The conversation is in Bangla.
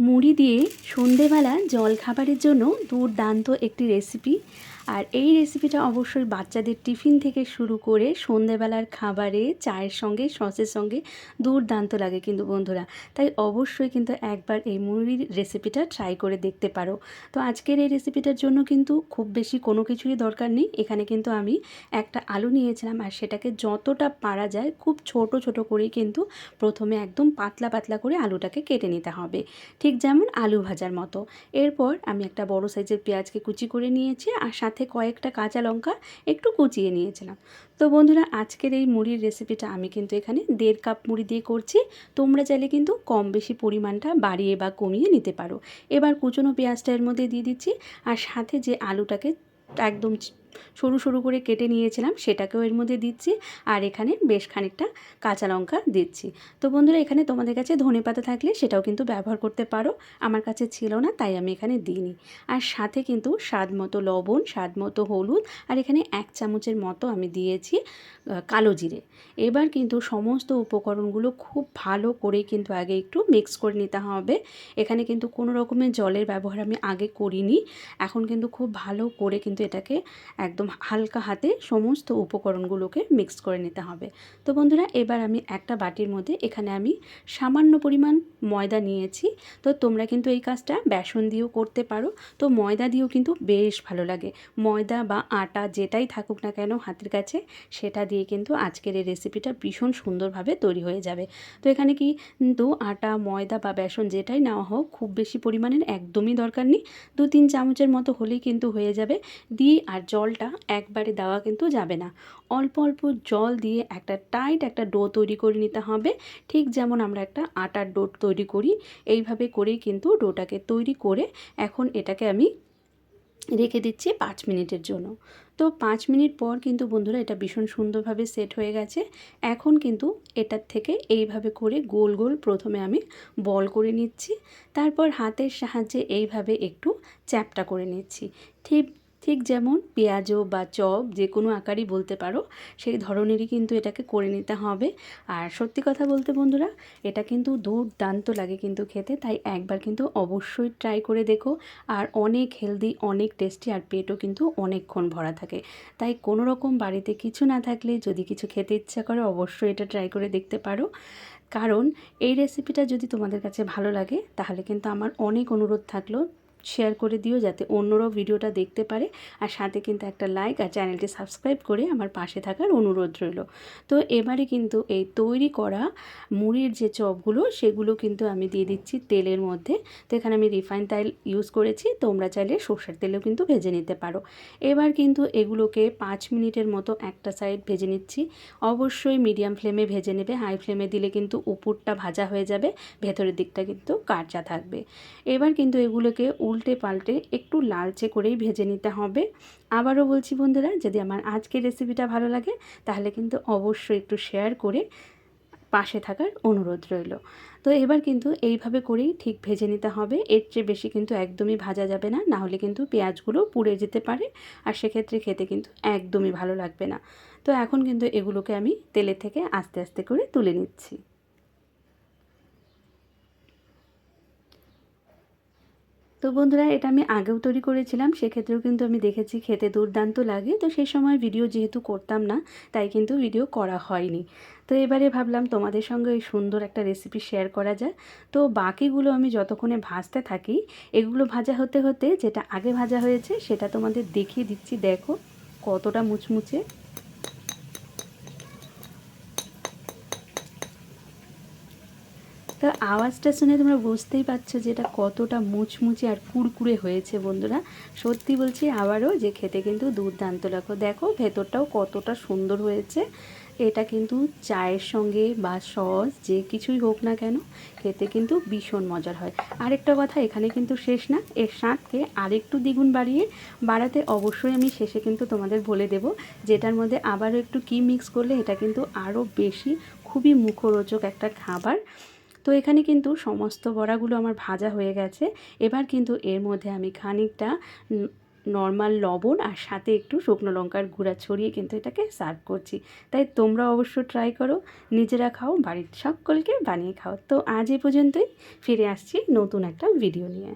মুড়ি দিয়ে সন্ধেবেলা জলখাবারের জন্য দুর্দান্ত একটি রেসিপি। আর এই রেসিপিটা অবশ্যই বাচ্চাদের টিফিন থেকে শুরু করে সন্ধেবেলার খাবারে চায়ের সঙ্গে সসের সঙ্গে দুর্দান্ত লাগে কিন্তু বন্ধুরা। তাই অবশ্যই কিন্তু একবার এই মুড়ির রেসিপিটা ট্রাই করে দেখতে পারো। তো আজকের এই রেসিপিটার জন্য কিন্তু খুব বেশি কোনো কিছুরই দরকার নেই। এখানে কিন্তু আমি একটা আলু নিয়েছিলাম, আর সেটাকে যতটা পারা যায় খুব ছোট ছোট করেই কিন্তু প্রথমে একদম পাতলা পাতলা করে আলুটাকে কেটে নিতে হবে, ঠিক যেমন আলু ভাজার মতো। এরপর আমি একটা বড় সাইজের পেঁয়াজকে কুচি করে নিয়েছি, আর সাথে কয়েকটা কাঁচা লঙ্কা একটু কুচিয়ে নিয়েছিলাম। তো বন্ধুরা, আজকের এই মুড়ির রেসিপিটা আমি কিন্তু এখানে 1.5 কাপ মুড়ি দিয়ে করছি। তোমরা চাইলে কিন্তু কম বেশি পরিমাণটা বাড়িয়ে বা কমিয়ে নিতে পারো। এবার কুচনো পেঁয়াজটা এর মধ্যে দিয়ে দিচ্ছি, আর সাথে যে আলুটাকে একদম সরু সরু করে কেটে নিয়েছিলাম সেটাকেও এর মধ্যে দিচ্ছি, আর এখানে বেশ খানিকটা কাঁচা লঙ্কা দিচ্ছি। তো বন্ধুরা, এখানে তোমাদের কাছে ধনেপাতা থাকলে সেটাও কিন্তু ব্যবহার করতে পারো। আমার কাছে ছিল না, তাই আমি এখানে দিইনি। আর সাথে কিন্তু স্বাদ মতো লবণ, স্বাদ মতো হলুদ, আর এখানে 1 চামচের মতো আমি দিয়েছি কালো জিরে। এবার কিন্তু সমস্ত উপকরণগুলো খুব ভালো করে কিন্তু আগে একটু মিক্স করে নিতে হবে। এখানে কিন্তু কোনো রকমের জলের ব্যবহার আমি আগে করিনি। এখন কিন্তু খুব ভালো করে কিন্তু এটাকে একদম হালকা হাতে সমস্ত উপকরণগুলোকে মিক্স করে নিতে হবে। তো বন্ধুরা, এবার আমি একটা বাটির মধ্যে এখানে আমি সামান্য পরিমাণ ময়দা নিয়েছি। তো তোমরা কিন্তু এই কাজটা বেসন দিয়েও করতে পারো, তো ময়দা দিয়েও কিন্তু বেশ ভালো লাগে। ময়দা বা আটা যেটাই থাকুক না কেন হাতের কাছে, সেটা দিয়ে কিন্তু আজকের এই রেসিপিটা ভীষণ সুন্দরভাবে তৈরি হয়ে যাবে। তো এখানে কিন্তু আটা, ময়দা বা বেসন যেটাই নেওয়া হোক, খুব বেশি পরিমাণের একদমই দরকার নেই। 2-3 চামচের মতো হলেই কিন্তু হয়ে যাবে। দিয়ে আর জলটা একবারে দেওয়া কিন্তু যাবে না, অল্প অল্প জল দিয়ে একটা টাইট একটা ডো তৈরি করে নিতে হবে। ঠিক যেমন আমরা একটা আটার ডো তৈরি করি, এইভাবে করেই কিন্তু ডোটাকে তৈরি করে এখন এটাকে আমি রেখে দিচ্ছি 5 মিনিটের জন্য। তো 5 মিনিট পর কিন্তু বন্ধুরা এটা ভীষণ সুন্দরভাবে সেট হয়ে গেছে। এখন কিন্তু এটার থেকে এইভাবে করে গোল গোল প্রথমে আমি বল করে নিচ্ছি, তারপর হাতের সাহায্যে এইভাবে একটু চ্যাপ্টা করে নিচ্ছি। ঠিক ঠিক যেমন পেঁয়াজও বা চপ যে কোনো আকারই বলতে পারো, সেই ধরনেরই কিন্তু এটাকে করে নিতে হবে। আর সত্যি কথা বলতে বন্ধুরা, এটা কিন্তু দুর্দান্ত লাগে কিন্তু খেতে, তাই একবার কিন্তু অবশ্যই ট্রাই করে দেখো। আর অনেক হেলদি, অনেক টেস্টি, আর পেটও কিন্তু অনেকক্ষণ ভরা থাকে। তাই কোনো রকম বাড়িতে কিছু না থাকলে যদি কিছু খেতে ইচ্ছা করে, অবশ্যই এটা ট্রাই করে দেখতে পারো। কারণ এই রেসিপিটা যদি তোমাদের কাছে ভালো লাগে, তাহলে কিন্তু আমার অনেক অনুরোধ থাকলো, শেয়ার করে দিও যাতে অন্যরাও ভিডিওটা দেখতে পারে। আর সাথে কিন্তু একটা লাইক আর চ্যানেলটি সাবস্ক্রাইব করে আমার পাশে থাকার অনুরোধ রইল। তো এবারে কিন্তু এই তৈরি করা মুড়ির যে চপগুলো, সেগুলো কিন্তু আমি দিয়ে দিচ্ছি তেলের মধ্যে। তো এখানে আমি রিফাইন তেল ইউজ করেছি, তোমরা চাইলে সর্ষের তেলেও কিন্তু ভেজে নিতে পারো। এবার কিন্তু এগুলোকে 5 মিনিটের মতো একটা সাইড ভেজে নিচ্ছি। অবশ্যই মিডিয়াম ফ্লেমে ভেজে নেবে, হাই ফ্লেমে দিলে কিন্তু উপরটা ভাজা হয়ে যাবে, ভেতরের দিকটা কিন্তু কাঁচা থাকবে। এবার কিন্তু এগুলোকে উল্টে পাল্টে একটু লালচে করেই ভেজে নিতে হবে। আবারও বলছি বন্ধুরা, যদি আমার আজকের রেসিপিটা ভালো লাগে, তাহলে কিন্তু অবশ্যই একটু শেয়ার করে পাশে থাকার অনুরোধ রইল। তো এবার কিন্তু এইভাবে করেই ঠিক ভেজে নিতে হবে, এর চেয়ে বেশি কিন্তু একদমই ভাজা যাবে না, না হলে কিন্তু পেঁয়াজগুলো পুড়ে যেতে পারে, আর সেক্ষেত্রে খেতে কিন্তু একদমই ভালো লাগবে না। তো এখন কিন্তু এগুলোকে আমি তেলে থেকে আস্তে আস্তে করে তুলে নিচ্ছি। তো বন্ধুরা, এটা আমি আগেও তৈরি করেছিলাম, সেক্ষেত্রেও কিন্তু আমি দেখেছি খেতে দুর্দান্ত লাগে। তো সেই সময় ভিডিও যেহেতু করতাম না, তাই কিন্তু ভিডিও করা হয়নি। তো এবারে ভাবলাম তোমাদের সঙ্গে এই সুন্দর একটা রেসিপি শেয়ার করা যায়। তো বাকিগুলো আমি যতক্ষণে ভাজতে থাকি, এগুলো ভাজা হতে হতে যেটা আগে ভাজা হয়েছে সেটা তোমাদের দেখিয়ে দিচ্ছি। দেখো কতটা মুচমুচে। তো আওয়াজটা শুনে তোমরা বুঝতেই পারছো যে এটা কতটা মুচমুচে আর কুড়কুড়ে হয়েছে বন্ধুরা। সত্যি বলছি আবারও যে খেতে কিন্তু দুর্দান্ত লাগো। দেখো ভেতরটাও কতটা সুন্দর হয়েছে। এটা কিন্তু চায়ের সঙ্গে বা সস যে কিছুই হোক না কেন, খেতে কিন্তু ভীষণ মজার হয়। আরেকটা কথা, এখানে কিন্তু শেষ না, এর স্বাদকে আরেকটু দ্বিগুণ বাড়াতে অবশ্যই আমি শেষে কিন্তু তোমাদের বলে দেব, যেটার মধ্যে আবারও একটু কি মিক্স করলে এটা কিন্তু আরও বেশি খুবই মুখরোচক একটা খাবার। তো এখানে কিন্তু সমস্ত বড়াগুলো আমার ভাজা হয়ে গেছে। এবার কিন্তু এর মধ্যে আমি খানিকটা নর্মাল লবণ আর সাথে একটু শুকনো লঙ্কার গুঁড়া ছড়িয়ে কিন্তু এটাকে সার্ভ করছি। তাই তোমরা অবশ্য ট্রাই করো, নিজেরা খাও, বাড়ির সকলকে বানিয়ে খাও। তো আজ এই পর্যন্তই, ফিরে আসছি নতুন একটা ভিডিও নিয়ে।